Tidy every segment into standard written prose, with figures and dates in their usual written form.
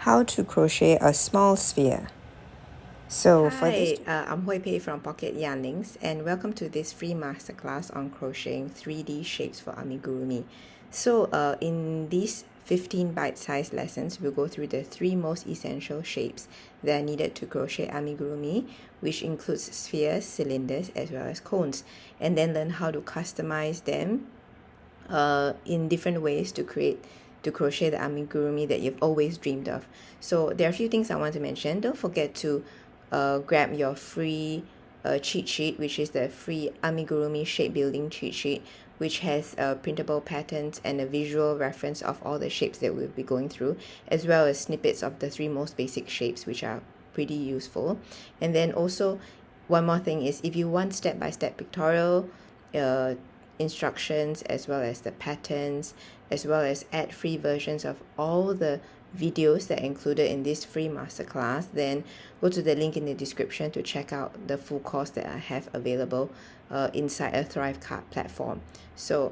How to crochet a small sphere. So for this, I'm Hui Pei from Pocket Yarnings, and welcome to this free masterclass on crocheting 3D shapes for amigurumi. So in these 15 bite-sized lessons, we'll go through the 3 most essential shapes that are needed to crochet amigurumi, which includes spheres, cylinders, as well as cones, and then learn how to customize them in different ways to crochet the amigurumi that you've always dreamed of. So there are a few things I want to mention. Don't forget to grab your free cheat sheet, which is the free Amigurumi Shape Building cheat sheet, which has printable patterns and a visual reference of all the shapes that we'll be going through, as well as snippets of the 3 most basic shapes, which are pretty useful. And then also, one more thing is, if you want step-by-step pictorial instructions, as well as the patterns, as well as ad-free versions of all the videos that are included in this free masterclass, then go to the link in the description to check out the full course that I have available inside a Thrive Card platform. So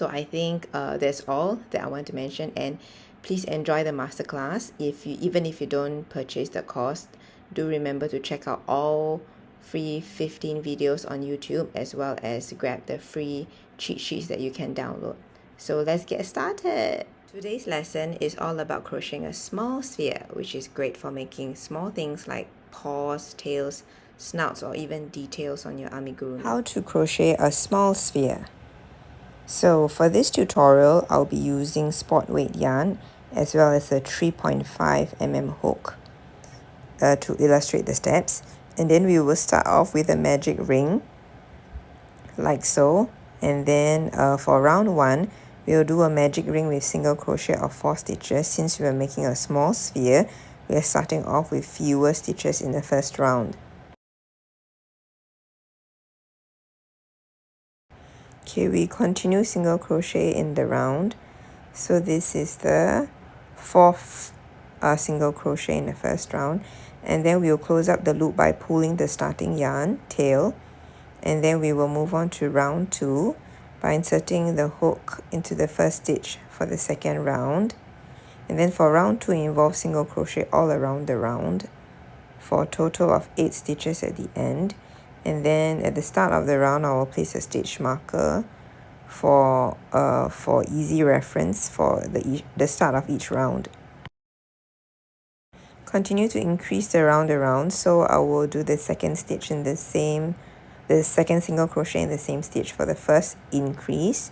I think that's all that I want to mention, and please enjoy the masterclass. Even if you don't purchase the course, do remember to check out all free 15 videos on YouTube, as well as grab the free cheat sheets that you can download. So let's get started. Today's lesson is all about crocheting a small sphere, which is great for making small things like paws, tails, snouts, or even details on your amigurumi. how to crochet a small sphere. So for this tutorial, I'll be using sport weight yarn as well as a 3.5 mm hook to illustrate the steps. And then we will start off with a magic ring, like so. And then for round 1, we'll do a magic ring with single crochet of 4 stitches. Since we are making a small sphere, we are starting off with fewer stitches in the first round. Okay, we continue single crochet in the round. So this is the 4th single crochet in the first round. And then we'll close up the loop by pulling the starting yarn tail. And then we will move on to round 2 by inserting the hook into the first stitch for the second round. And then for round 2, it involves single crochet all around the round for a total of 8 stitches at the end. And then at the start of the round, I will place a stitch marker for easy reference for the start of each round. Continue to increase the round around, so I will do the second stitch in the second single crochet in the same stitch for the first increase,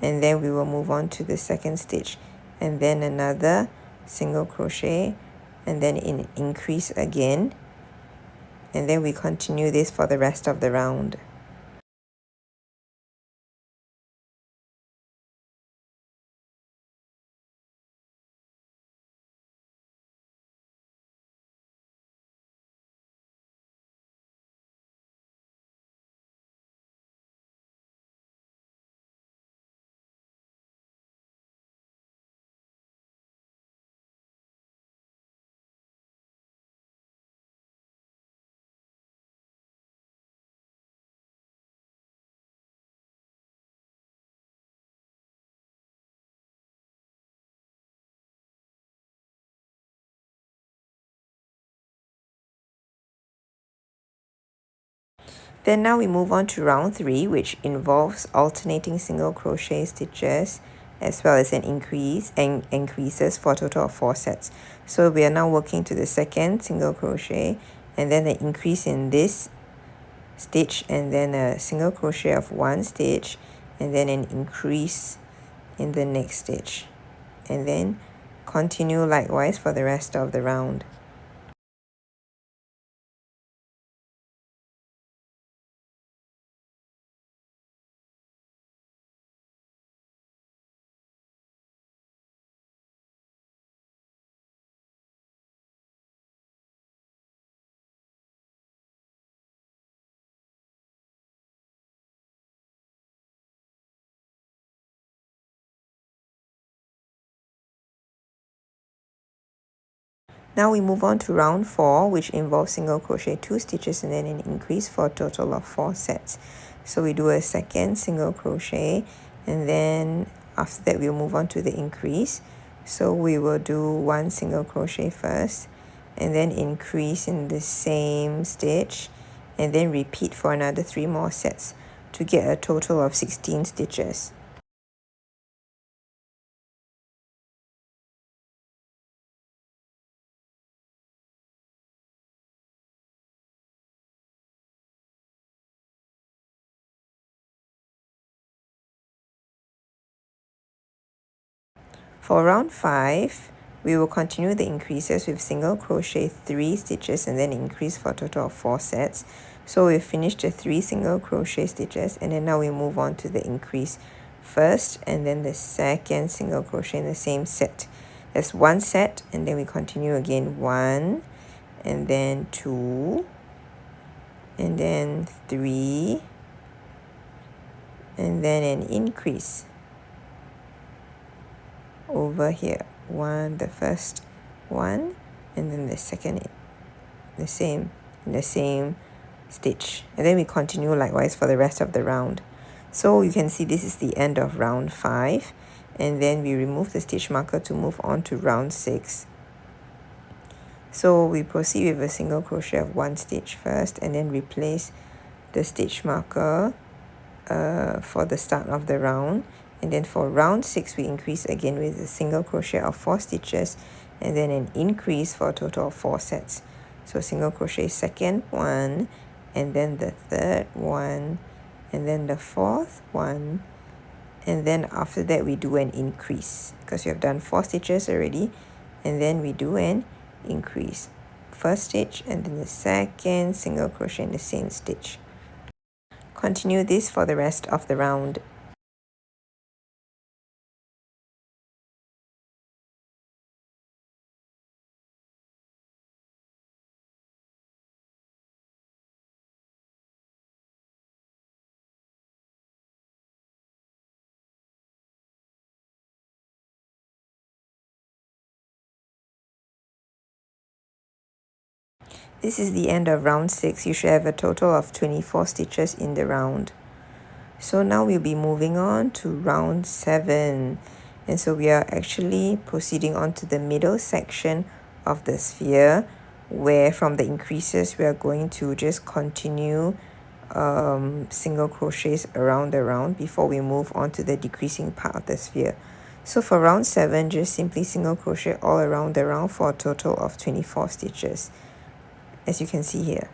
and then we will move on to the second stitch and then another single crochet and then increase again, and then we continue this for the rest of the round. Then now we move on to round 3, which involves alternating single crochet stitches as well as an increases for a total of 4 sets. So we are now working to the second single crochet and then an increase in this stitch and then a single crochet of 1 stitch and then an increase in the next stitch, and then continue likewise for the rest of the round. Now we move on to round 4, which involves single crochet 2 stitches and then an increase for a total of 4 sets. So we do a second single crochet, and then after that we'll move on to the increase. So we will do 1 single crochet first, and then increase in the same stitch, and then repeat for another 3 more sets to get a total of 16 stitches. For round 5, we will continue the increases with single crochet 3 stitches and then increase for a total of 4 sets. So we've finished the 3 single crochet stitches, and then now we move on to the increase first and then the second single crochet in the same set. That's 1 set, and then we continue again 1 and then 2 and then 3 and then an increase over here. The first one, and then the second, the same stitch, and then we continue likewise for the rest of the round. So you can see this is the end of round 5, and then we remove the stitch marker to move on to round 6. So we proceed with a single crochet of 1 stitch first, and then replace the stitch marker for the start of the round. And then for round 6, we increase again with a single crochet of 4 stitches and then an increase for a total of 4 sets. So single crochet second one, and then the third one, and then the fourth one, and then after that we do an increase because we have done 4 stitches already, and then we do an increase. First stitch and then the second single crochet in the same stitch. Continue this for the rest of the round. This is the end of round 6. You should have a total of 24 stitches in the round. So now we'll be moving on to round 7. And so we are actually proceeding on to the middle section of the sphere, where from the increases we are going to just continue single crochets around the round before we move on to the decreasing part of the sphere. So for round 7, just simply single crochet all around the round for a total of 24 stitches, as you can see here.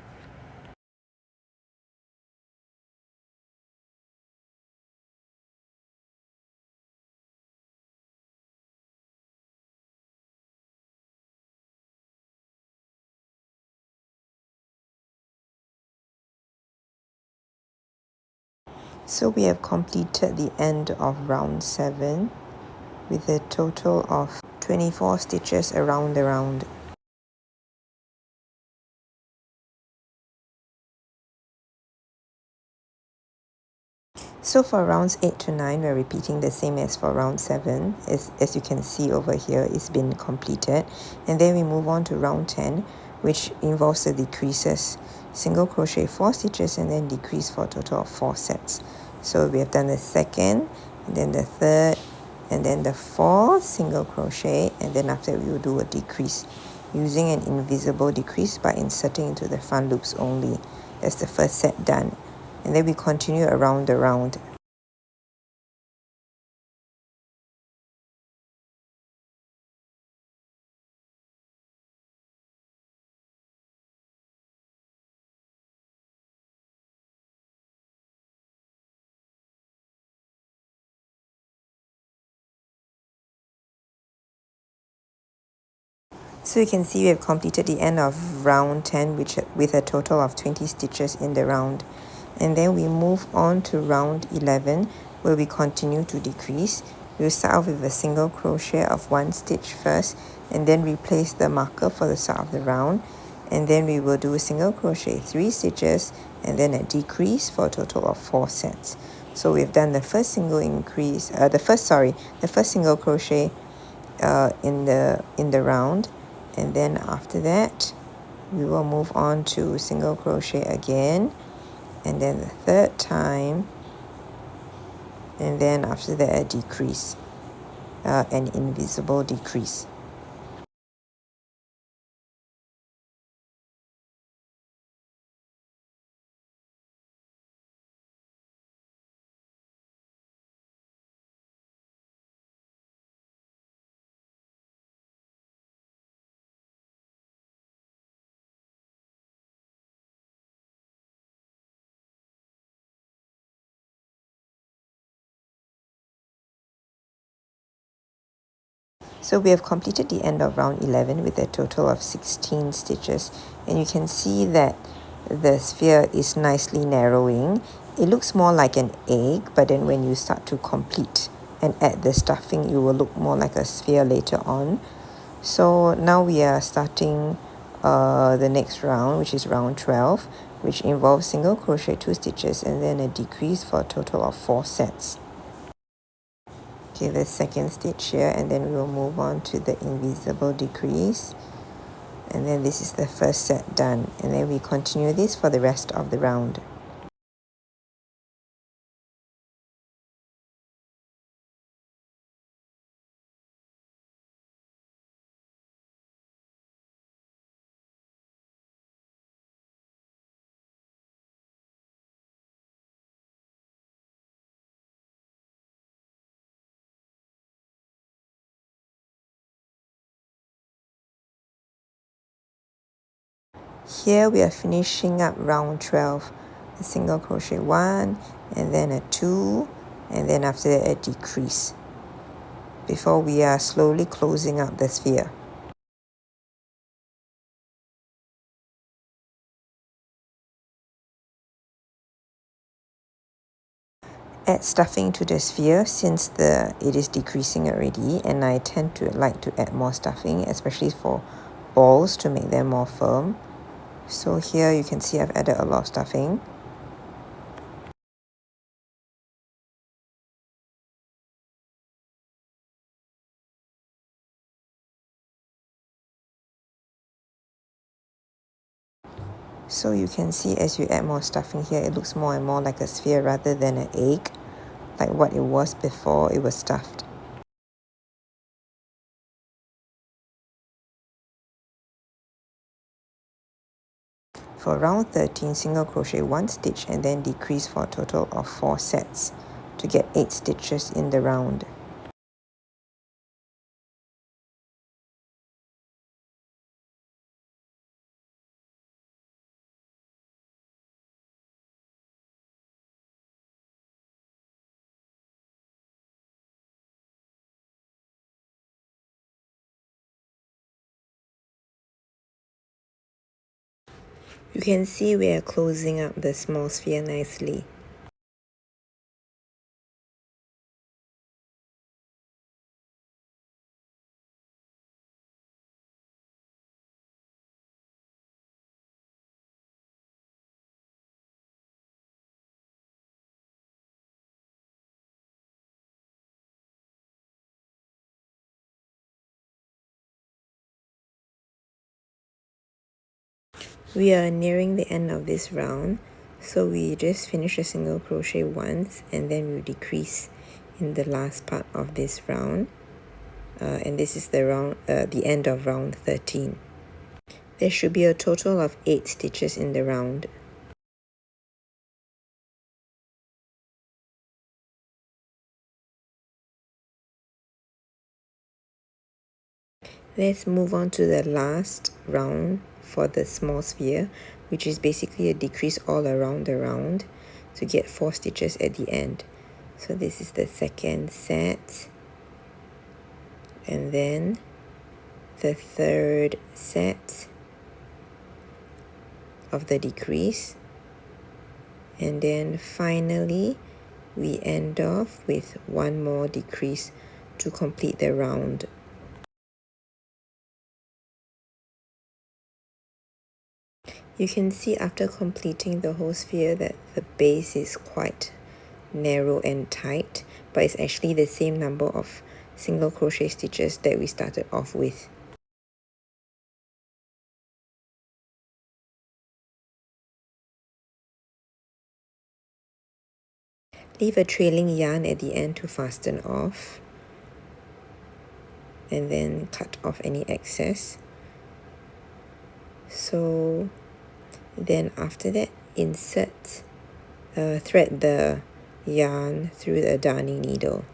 So we have completed the end of round 7 with a total of 24 stitches around the round. So for rounds 8 to 9, we're repeating the same as for round 7. As you can see over here, it's been completed. And then we move on to round 10, which involves the decreases. Single crochet 4 stitches and then decrease for a total of 4 sets. So we have done the second, and then the third, and then the fourth single crochet, and then after that we will do a decrease using an invisible decrease by inserting into the front loops only. That's the first set done. And then we continue around the round. So you can see we have completed the end of round 10, with a total of 20 stitches in the round. And then we move on to round 11, where we continue to decrease. We'll start off with a single crochet of 1 stitch first, and then replace the marker for the start of the round. And then we will do a single crochet 3 stitches and then a decrease for a total of 4 sets. So we've done the first single increase, the first single crochet in the round, and then after that we will move on to single crochet again, and then the third time, and then after that a decrease an invisible decrease. So we have completed the end of round 11 with a total of 16 stitches, and you can see that the sphere is nicely narrowing. It looks more like an egg, but then when you start to complete and add the stuffing, it will look more like a sphere later on. So now we are starting the next round, which is round 12, which involves single crochet 2 stitches and then a decrease for a total of 4 sets. Okay, the second stitch here, and then we will move on to the invisible decrease, and then this is the first set done, and then we continue this for the rest of the round. Here we are finishing up round 12, a single crochet 1 and then a 2, and then after that a decrease before we are slowly closing up the sphere. Add stuffing to the sphere since it is decreasing already, and I tend to like to add more stuffing, especially for balls, to make them more firm. So here you can see I've added a lot of stuffing. So you can see as you add more stuffing here, it looks more and more like a sphere rather than an egg, like what it was before it was stuffed. For round 13, single crochet 1 stitch and then decrease for a total of 4 sets to get 8 stitches in the round. You can see we are closing up the small sphere nicely. We are nearing the end of this round, so we just finish a single crochet once and then we decrease in the last part of this round, and this is the end of round 13. There should be a total of 8 stitches in the round. Let's move on to the last round for the small sphere, which is basically a decrease all around the round to get 4 stitches at the end. So this is the second set, and then the third set of the decrease, and then finally we end off with one more decrease to complete the round. You can see after completing the whole sphere that the base is quite narrow and tight, but it's actually the same number of single crochet stitches that we started off with. Leave a trailing yarn at the end to fasten off. and then cut off any excess. So then after that, thread the yarn through the darning needle.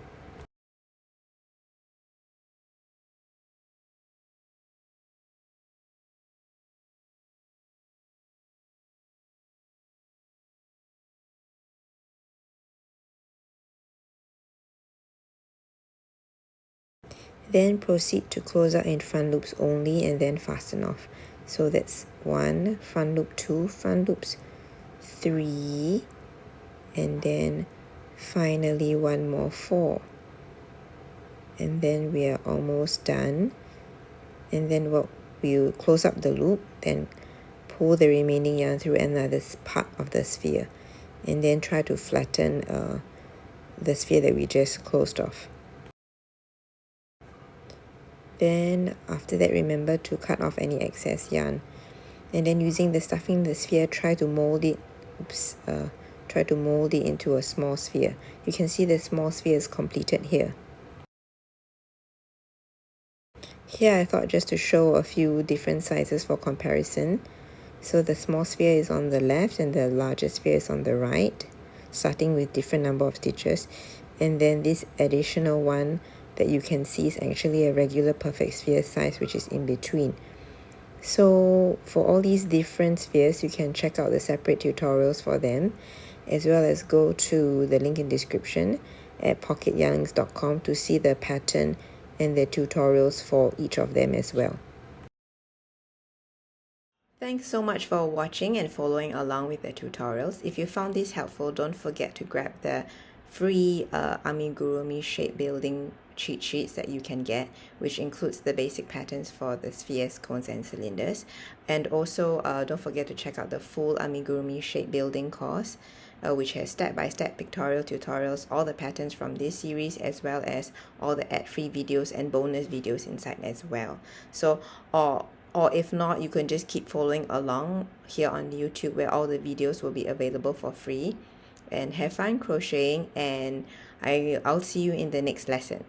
Then proceed to close out in front loops only and then fasten off. So that's 1 front loop, 2 front loops, 3, and then finally one more 4. And then we are almost done. And then we'll close up the loop, then pull the remaining yarn through another part of the sphere, and then try to flatten the sphere that we just closed off. Then after that, remember to cut off any excess yarn, and then using the stuffing the sphere, try to mold it into a small sphere. You can see the small sphere is completed here. Here I thought just to show a few different sizes for comparison. So the small sphere is on the left and the larger sphere is on the right, starting with different number of stitches. And then this additional one that you can see is actually a regular perfect sphere size, which is in between. So for all these different spheres, you can check out the separate tutorials for them, as well as go to the link in description at pocketyarnings.com to see the pattern and the tutorials for each of them as well. Thanks so much for watching and following along with the tutorials. If you found this helpful, don't forget to grab the free Amigurumi Shape Building cheat sheets that you can get, which includes the basic patterns for the spheres, cones, and cylinders. And also don't forget to check out the full Amigurumi Shape Building course, which has step-by-step pictorial tutorials, all the patterns from this series, as well as all the ad-free videos and bonus videos inside as well. So or if not, you can just keep following along here on YouTube, where all the videos will be available for free. And have fun crocheting, and I'll see you in the next lesson.